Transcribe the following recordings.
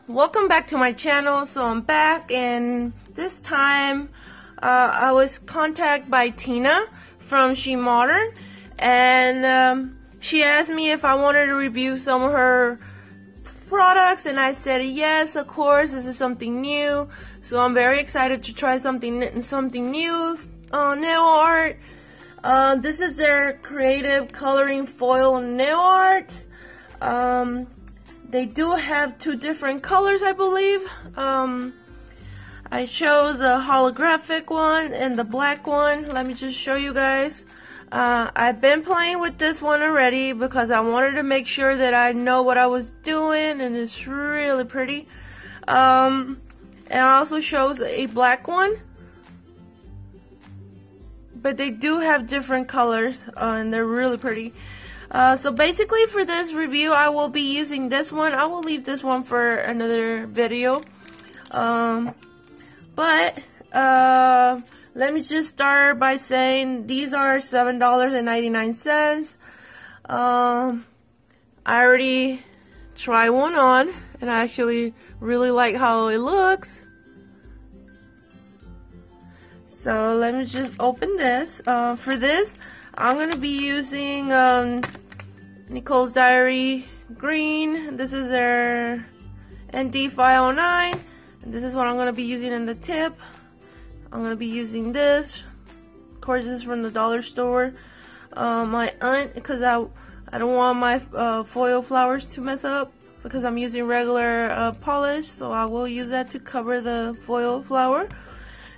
welcome back to my channel. So I'm back, and this time I was contacted by Tina from Shemodern, and she asked me if I wanted to review some of her products, and I said yes, of course. This is something new, so I'm very excited to try something new. Nail art. This is their creative coloring foil nail art. They do have two different colors, I believe. I chose a holographic one and the black one. Let me just show you guys. I've been playing with this one already because I wanted to make sure that I know what I was doing, and it's really pretty. And I also chose a black one, but they do have different colors, and they're really pretty. So basically for this review, I will be using this one. I will leave this one for another video. Let me just start by saying these are $7.99. I already tried one on, and I actually really like how it looks. So let me just open this. For this, I'm going to be using Nicole's Diary Green. This is their ND509. And this is what I'm going to be using in the tip. I'm going to be using this. Of course, this is from the dollar store. My aunt, because I don't want my foil flowers to mess up, because I'm using regular polish. So I will use that to cover the foil flower.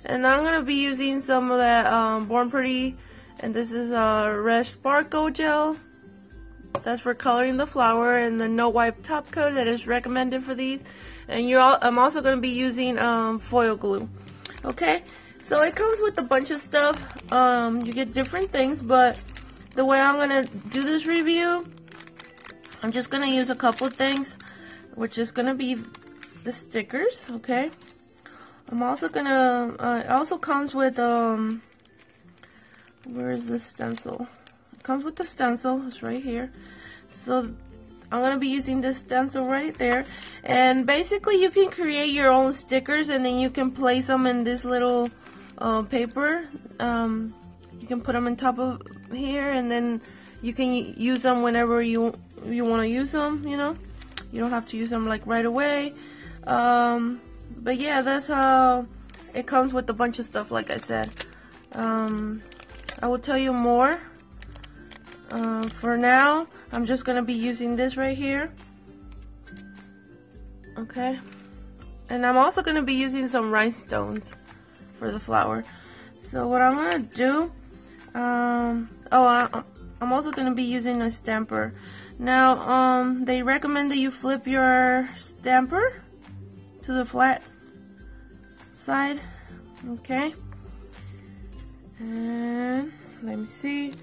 And I'm going to be using some of that Born Pretty, and this is Red Sparkle Gel. That's for coloring the flower, and the no wipe top coat that is recommended for these. And I'm also going to be using foil glue. Okay, so it comes with a bunch of stuff. You get different things, but the way I'm going to do this review, I'm just going to use a couple things, which is going to be the stickers. Okay. I'm also gonna, it also comes with, where is the stencil? It comes with the stencil, it's right here. So I'm gonna be using this stencil right there. And basically you can create your own stickers, and then you can place them in this little paper. You can put them on top of here, and then you can use them whenever you want to use them, you know. You don't have to use them like right away. But yeah, that's how it comes with a bunch of stuff, like I said. I will tell you more. For now, I'm just going to be using this right here. Okay. And I'm also going to be using some rhinestones for the flower. So what I'm going to do, I'm also going to be using a stamper. Now, they recommend that you flip your stamper to the flat side. Okay, and let me see.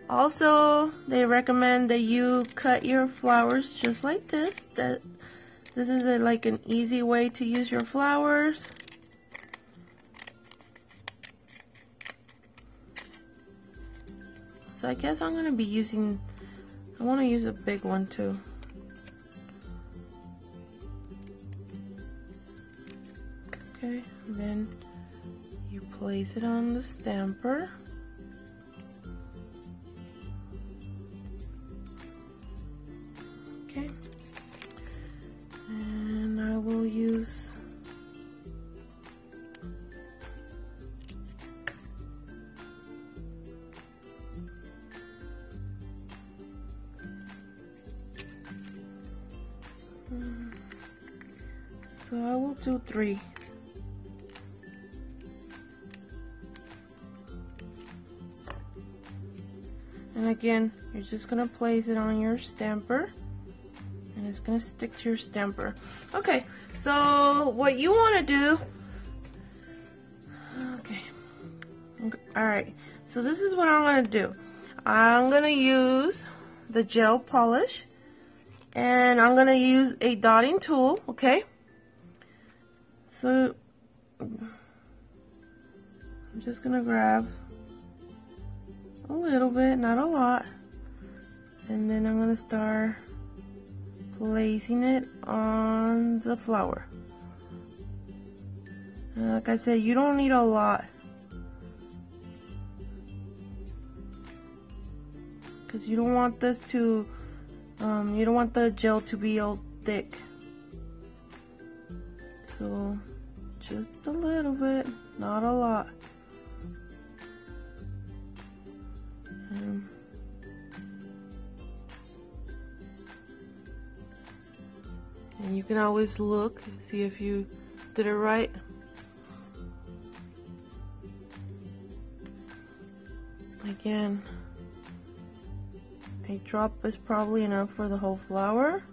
Also, they recommend that you cut your flowers just like this. This is like an easy way to use your flowers. So I guess I'm gonna be using, I want to use a big one too. Okay, and then you place it on the stamper. Okay, and I will use so I will do 3. And again, you're just going to place it on your stamper, and it's going to stick to your stamper. Okay, so what you want to do, okay, alright, so this is what I'm going to do. I'm going to use the gel polish, and I'm going to use a dotting tool, okay? So, I'm just going to grab a little bit, not a lot, and then I'm going to start placing it on the flower. And like I said, you don't need a lot, because you don't want this to, you don't want the gel to be all thick. So just a little bit, not a lot. And you can always look, see if you did it right. Again, a drop is probably enough for the whole flower.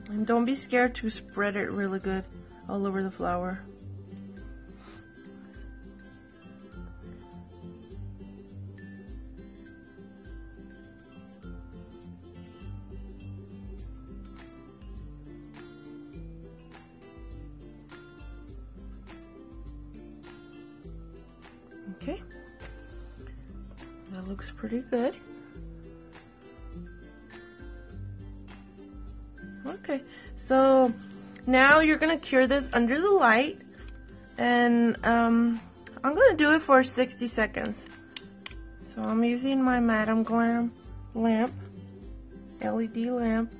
And don't be scared to spread it really good all over the flower. Okay, that looks pretty good. Okay, so now you're gonna cure this under the light, and I'm gonna do it for 60 seconds. So I'm using my Madam Glam lamp, LED lamp.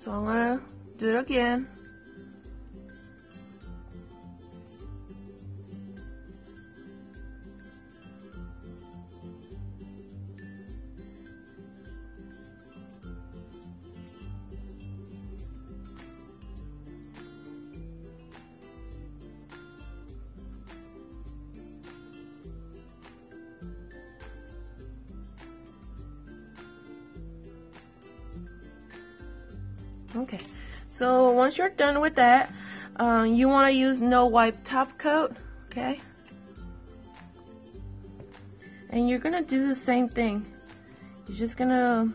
So I'm gonna do it again. Okay, so once you're done with that, you want to use no wipe top coat, okay? And you're gonna do the same thing. You're just gonna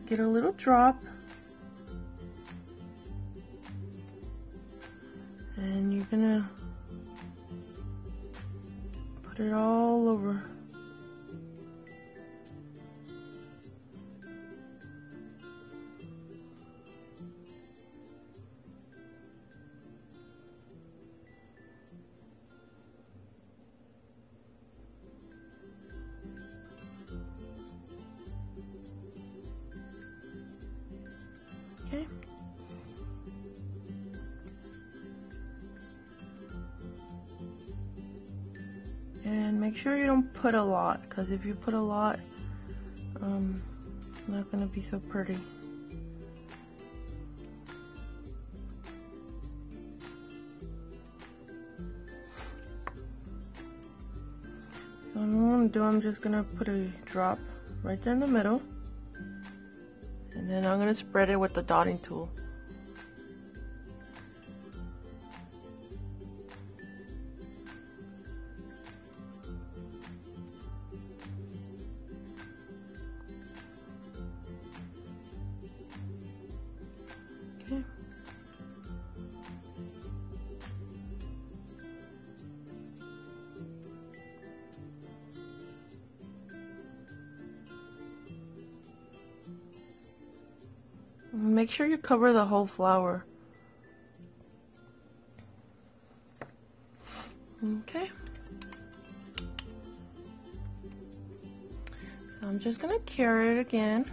get a little drop, and you're gonna put it all over. Okay. And make sure you don't put a lot, because if you put a lot, it's not going to be so pretty. So what I'm going to do, I'm just going to put a drop right there in the middle. And then I'm going to spread it with the dotting tool. Okay. Make sure you cover the whole flower. Okay. So I'm just gonna cure it again.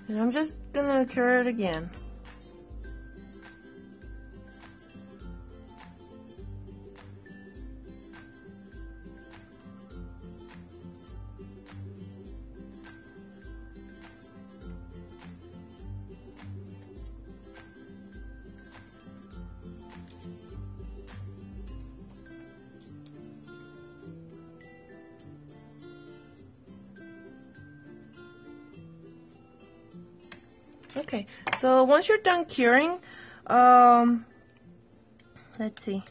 And I'm just gonna cure it again. Okay, so once you're done curing, let's see.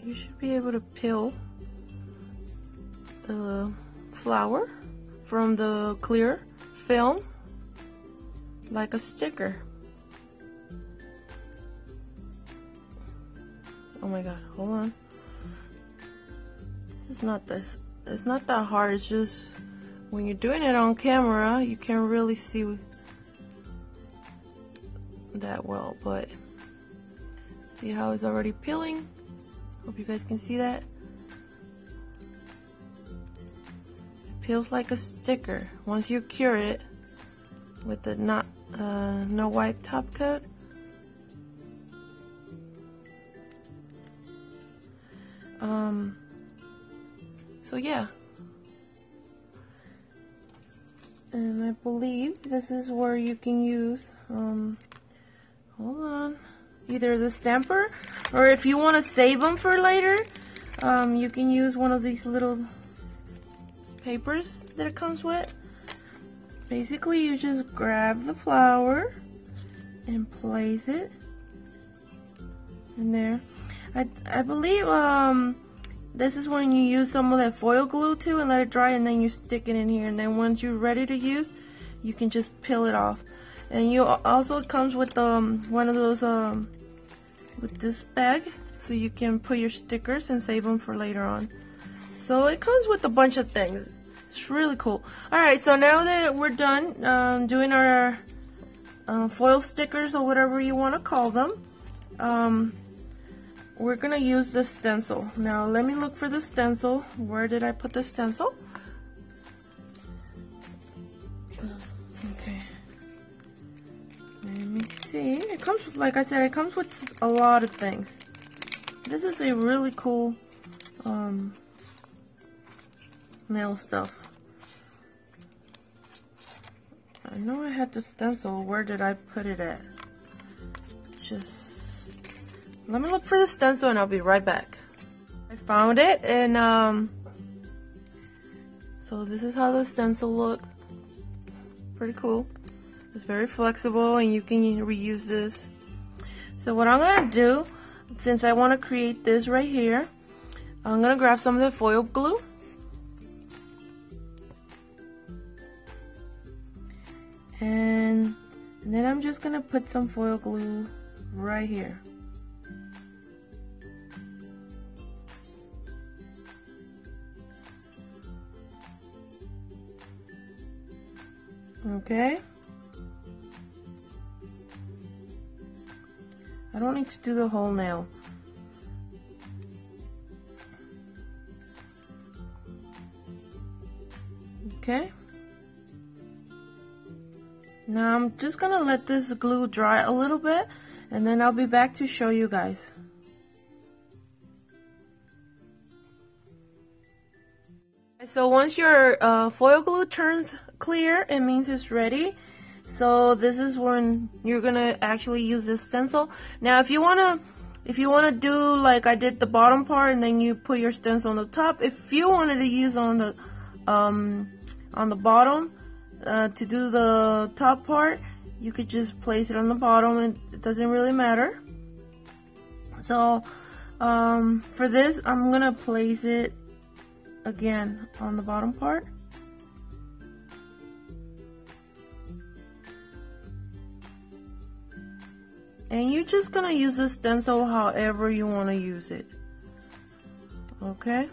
You should be able to peel the flower from the clear film like a sticker. Oh my god, hold on. It's not that hard. It's just when you're doing it on camera you can't really see that well, but see how it's already peeling? Hope you guys can see that. Peels like a sticker once you cure it with the no wipe top coat. So yeah, and I believe this is where you can use hold on, either the stamper, or if you want to save them for later, you can use one of these little papers that it comes with. Basically, you just grab the flower and place it in there. I believe this is when you use some of that foil glue too and let it dry, and then you stick it in here, and then once you're ready to use, you can just peel it off. And you also, it comes with one of those with this bag, so you can put your stickers and save them for later on. So it comes with a bunch of things. It's really cool. Alright, so now that we're done doing our foil stickers, or whatever you want to call them, we're gonna use the stencil. Now let me look for the stencil. Where did I put the stencil? Okay, let me see. It comes, like I said, it comes with a lot of things. This is a really cool nail stuff. I know I had the stencil. Where did I put it at? Just let me look for the stencil and I'll be right back. I found it, and so this is how the stencil looks. Pretty cool. It's very flexible and you can reuse this. So what I'm gonna do, since I want to create this right here, I'm gonna grab some of the foil glue. And then I'm just gonna put some foil glue right here. Okay. I don't need to do the whole nail. Okay. Now I'm just gonna let this glue dry a little bit, and then I'll be back to show you guys. So once your foil glue turns clear, it means it's ready. So this is when you're gonna actually use this stencil. Now if you wanna do like I did the bottom part and then you put your stencil on the top, if you wanted to use on the bottom to do the top part, you could just place it on the bottom, and it doesn't really matter. So for this, I'm gonna place it again on the bottom part. And you're just gonna use the stencil however you want to use it. Okay?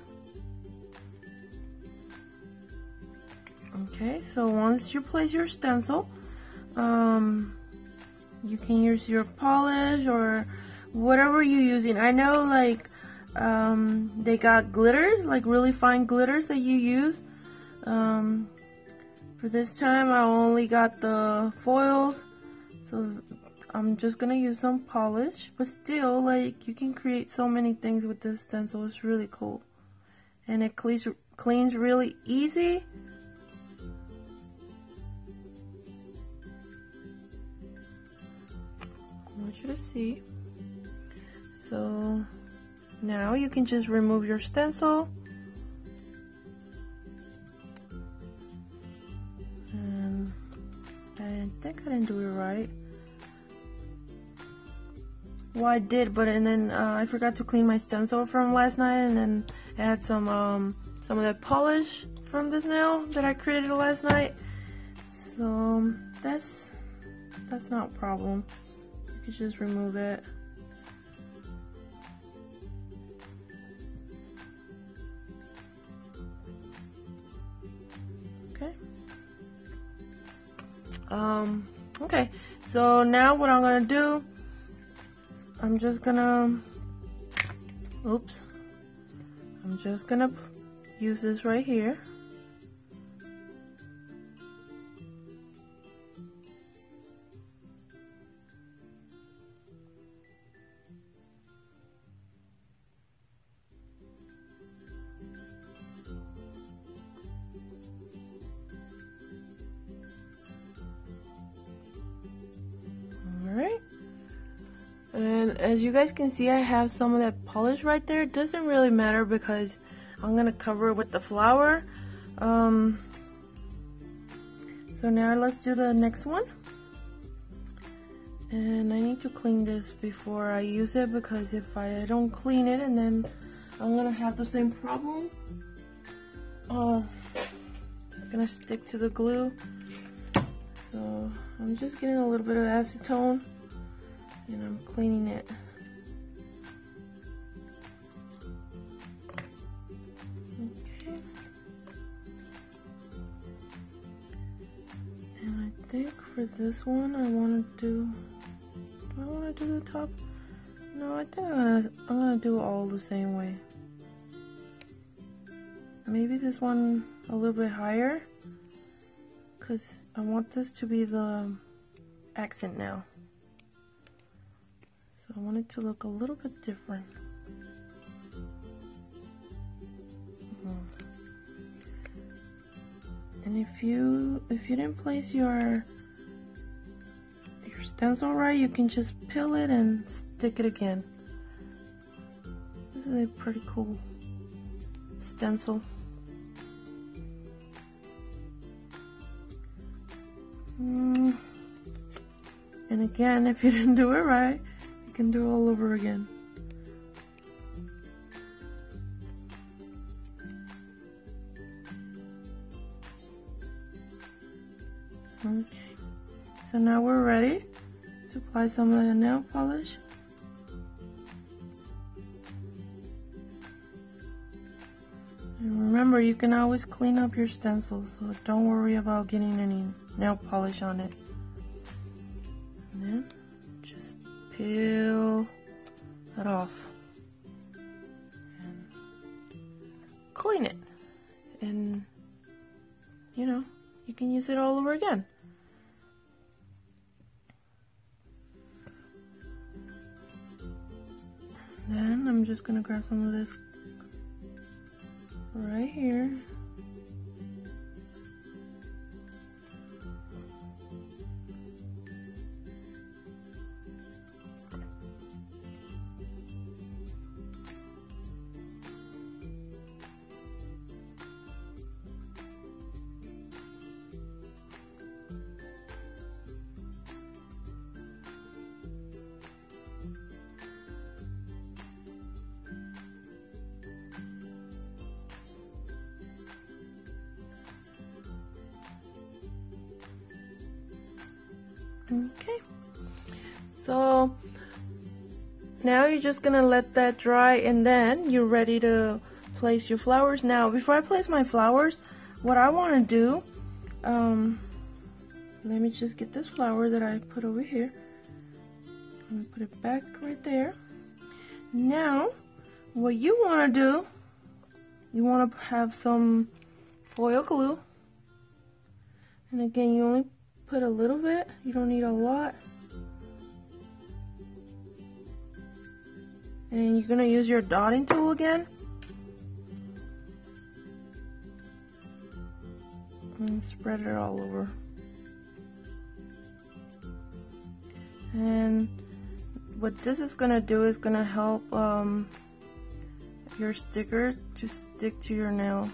Okay, so once you place your stencil, you can use your polish or whatever you're using. I know like they got glitters, like really fine glitters that you use. For this time I only got the foils, so I'm just gonna use some polish, but still, like, you can create so many things with this stencil. It's really cool, and it cleans really easy. I want you to see. So now you can just remove your stencil, and I think I didn't do it right. Well, I did, but then I forgot to clean my stencil from last night, and then I had some of that polish from this nail that I created last night. So that's not a problem. You can just remove it. Okay. Okay. So now what I'm gonna do, I'm just gonna use this right here. Alright. And as you guys can see, I have some of that polish right there. It doesn't really matter because I'm gonna cover it with the flour. So now let's do the next one. And I need to clean this before I use it, because if I don't clean it, and then I'm gonna have the same problem. It's gonna stick to the glue. So I'm just getting a little bit of acetone, and I'm cleaning it. Okay. And I think for this one I want to do the top? No, I think I'm gonna do it all the same way. Maybe this one a little bit higher, because I want this to be the accent now. So I want it to look a little bit different. And if you didn't place your stencil right, you can just peel it and stick it again. This is a pretty cool stencil. And again, if you didn't do it right, you can do it all over again. Okay, so now we're ready to apply some of the nail polish. And remember, you can always clean up your stencil, so don't worry about getting any nail polish on it. And then just peel that off and clean it, and you know, you can use it all over again. Then I'm just gonna grab some of this right here. Okay, so now you're just gonna let that dry, and then you're ready to place your flowers. Now, before I place my flowers, what I want to do let me just get this flower that I put over here. I'm gonna put it back right there. Now, what you want to do, you want to have some foil glue. And again, you only put a little bit, you don't need a lot. And you're gonna use your dotting tool again. And spread it all over. And what this is gonna do is gonna help your stickers to stick to your nail.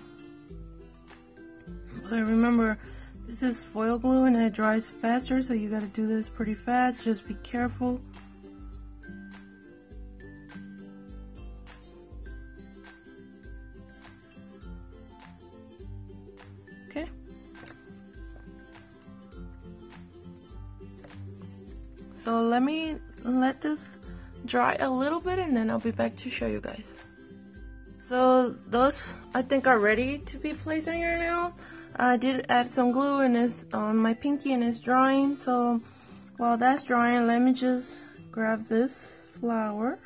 But remember, this is foil glue and it dries faster, so you gotta do this pretty fast. Just be careful. Okay. So let this dry a little bit and then I'll be back to show you guys. So those I think are ready to be placed on your nail. I did add some glue and it's on my pinky and it's drying. So while that's drying, let me just grab this flower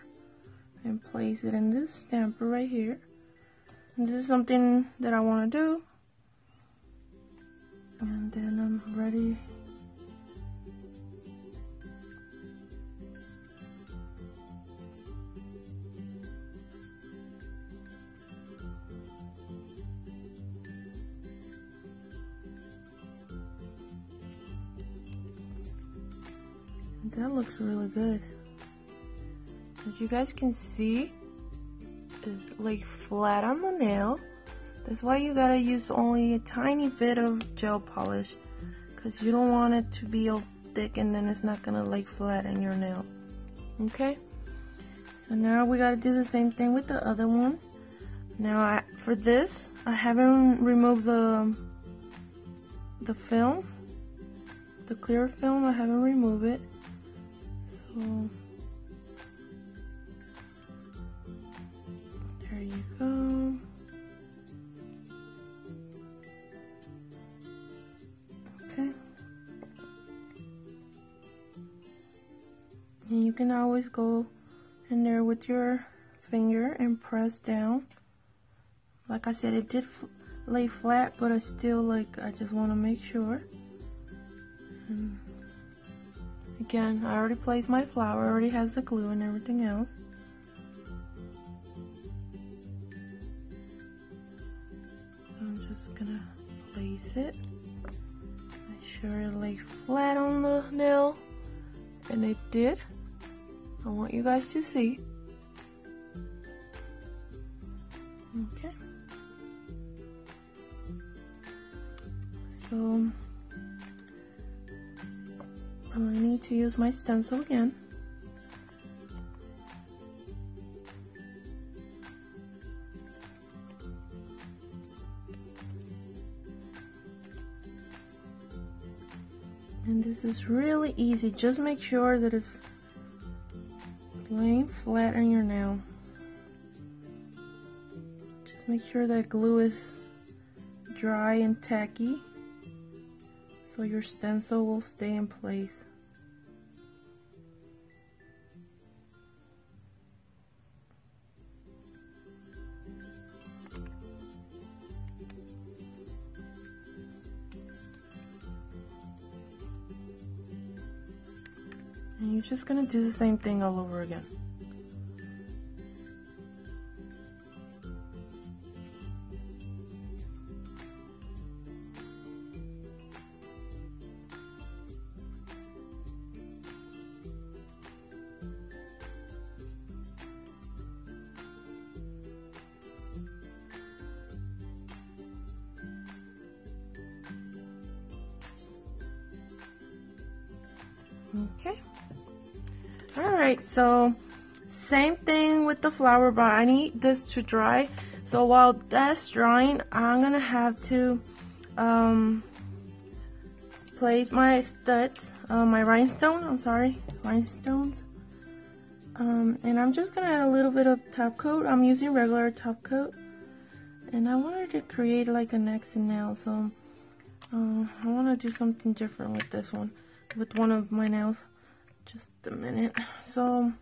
and place it in this stamper right here. And this is something that I want to do. And then I'm ready. That looks really good. As you guys can see, it's like flat on the nail. That's why you gotta use only a tiny bit of gel polish, because you don't want it to be all thick and then it's not gonna lay flat in your nail. Okay? So now we gotta do the same thing with the other ones. Now for this, I haven't removed the film, the clear film. I haven't removed it. So there you go. Okay. And you can always go in there with your finger and press down. Like I said, it did lay flat, but I still I just want to make sure. And again, I already placed my flower, already has the glue and everything else. So I'm just gonna place it. Make sure it lays flat on the nail, and it did. I want you guys to see. Okay. So I need to use my stencil again. And this is really easy. Just make sure that it's laying flat on your nail. Just make sure that glue is dry and tacky, so your stencil will stay in place. And you're just gonna do the same thing all over again. Okay. Alright, so same thing with the flower, but I need this to dry. So while that's drying, I'm gonna have to place my studs, my rhinestones. And I'm just gonna add a little bit of top coat. I'm using regular top coat, and I wanted to create like an accent nail, so I want to do something different with this one, with one of my nails. Just a minute. So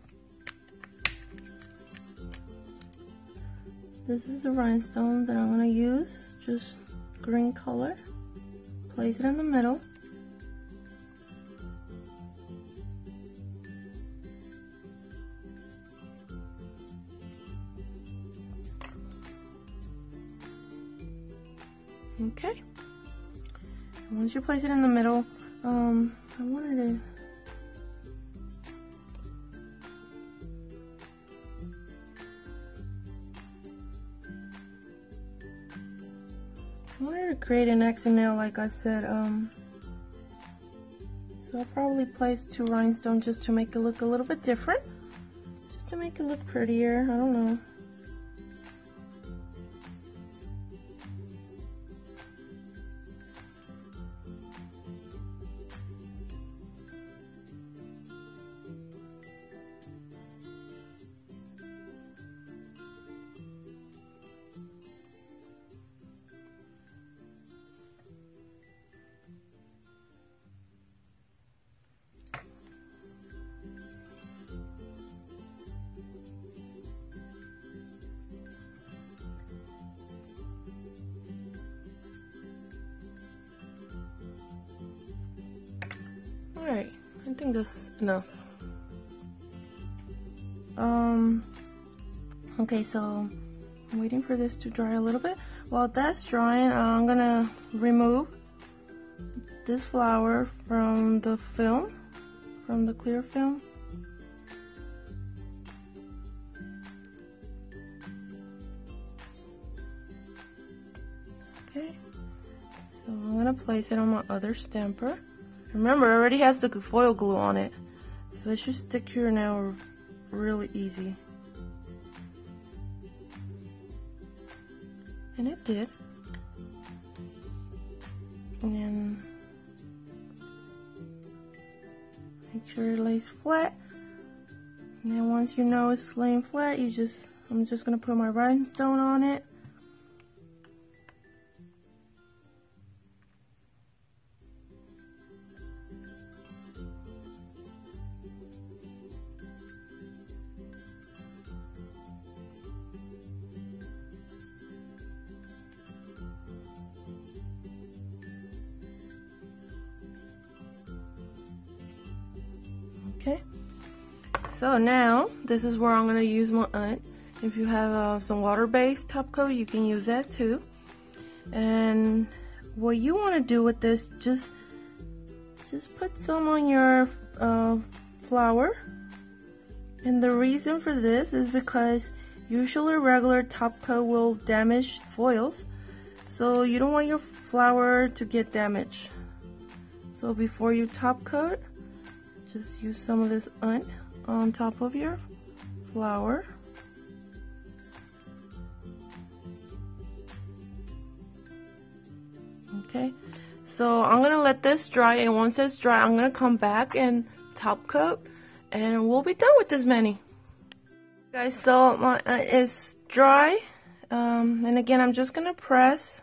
this is the rhinestone that I'm going to use, just green color. Place it in the middle. Okay. And once you place it in the middle, I wanted to create an accent nail, like I said. So I'll probably place 2 rhinestones just to make it look a little bit different, just to make it look prettier. I don't know. Alright, I think that's enough. Okay, so I'm waiting for this to dry a little bit. While that's drying, I'm gonna remove this flower from the film, from the clear film. Okay, so I'm gonna place it on my other stamper. Remember, it already has the foil glue on it, so it should stick to your nail really easy. And it did. And make sure it lays flat. And then once you know it's laying flat, I'm just gonna put my rhinestone on it. Okay, so now this is where I'm going to use my unt. If you have some water-based top coat, you can use that too. And what you want to do with this, just put some on your flower. And the reason for this is because usually regular top coat will damage foils, so you don't want your flower to get damaged. So before you top coat, just use some of this unt on top of your flower. Okay, so I'm gonna let this dry, and once it's dry, I'm gonna come back and top coat, and we'll be done with this mani. Guys, so my it's dry, and again, I'm just gonna press.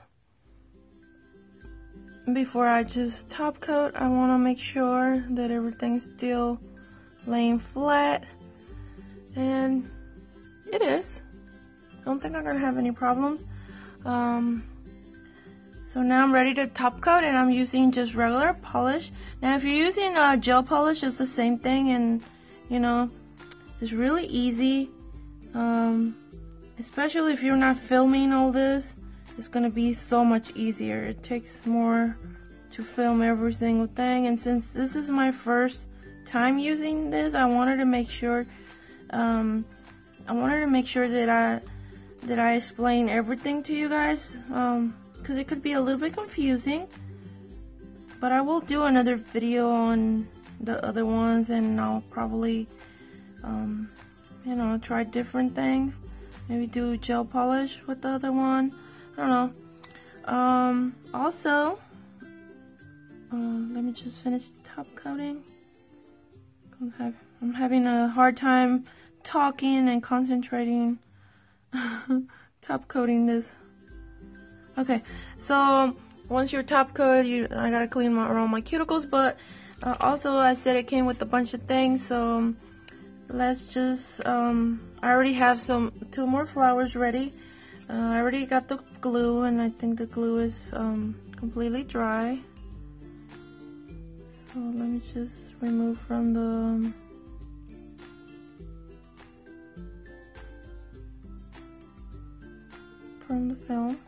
Before I just top coat, I want to make sure that everything's still laying flat, and it is. I don't think I'm gonna have any problems. So now I'm ready to top coat, and I'm using just regular polish. Now if you're using gel polish, it's the same thing, and you know, it's really easy, especially if you're not filming all this. It's gonna be so much easier. It takes more to film every single thing, and since this is my first time using this, I wanted to make sure that I explain everything to you guys, because it could be a little bit confusing. But I will do another video on the other ones, and I'll probably you know, try different things. Maybe do gel polish with the other one. I don't know. Also, let me just finish top coating. I'm having a hard time talking and concentrating. Top coating this. Okay, so once you're top coated, I gotta clean around my cuticles, but also I said it came with a bunch of things, so let's just, I already have two more flowers ready. I already got the glue, and I think the glue is completely dry. So let me just remove from the film.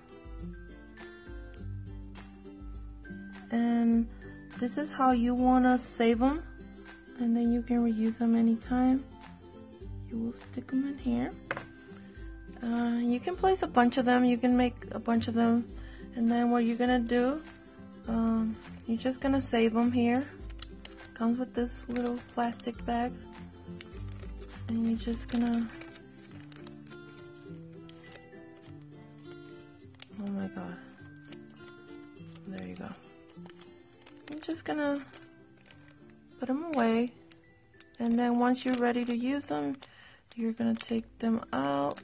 And this is how you want to save them, and then you can reuse them anytime. You will stick them in here. You can place a bunch of them, you can make a bunch of them, and then what you're gonna do, you're just gonna save them here. Comes with this little plastic bag, and you're just gonna, oh my god, there you go. I'm just gonna put them away, and then once you're ready to use them, you're gonna take them out,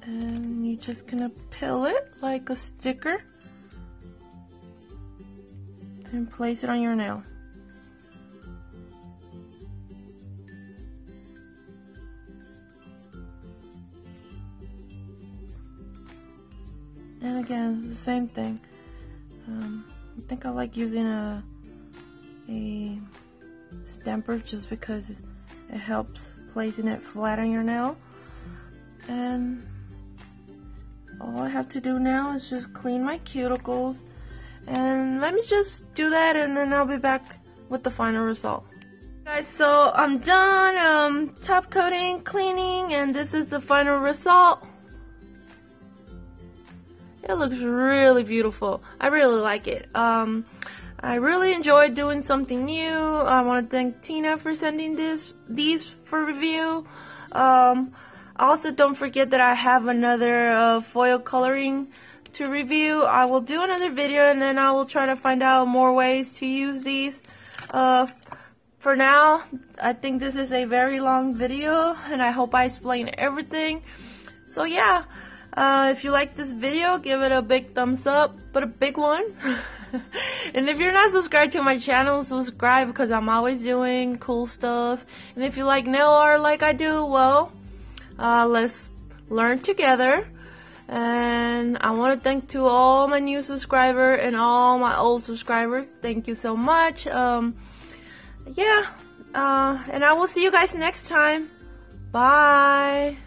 and you're just gonna peel it like a sticker and place it on your nail. And again, the same thing. I think I like using a stamper just because it helps placing it flat on your nail. And all I have to do now is just clean my cuticles, and let me just do that, and then I'll be back with the final result. Guys, so I'm done top coating, cleaning, and this is the final result. It looks really beautiful. I really like it. I really enjoyed doing something new. I want to thank Tina for sending these for review. Also, don't forget that I have another foil coloring to review. I will do another video, and then I will try to find out more ways to use these. For now, I think this is a very long video, and I hope I explained everything. So yeah. If you like this video, give it a big thumbs up, but a big one. And if you're not subscribed to my channel, subscribe, because I'm always doing cool stuff. And if you like nail art like I do, well, let's learn together. And I want to thank to all my new subscribers and all my old subscribers. Thank you so much. Yeah, and I will see you guys next time. Bye.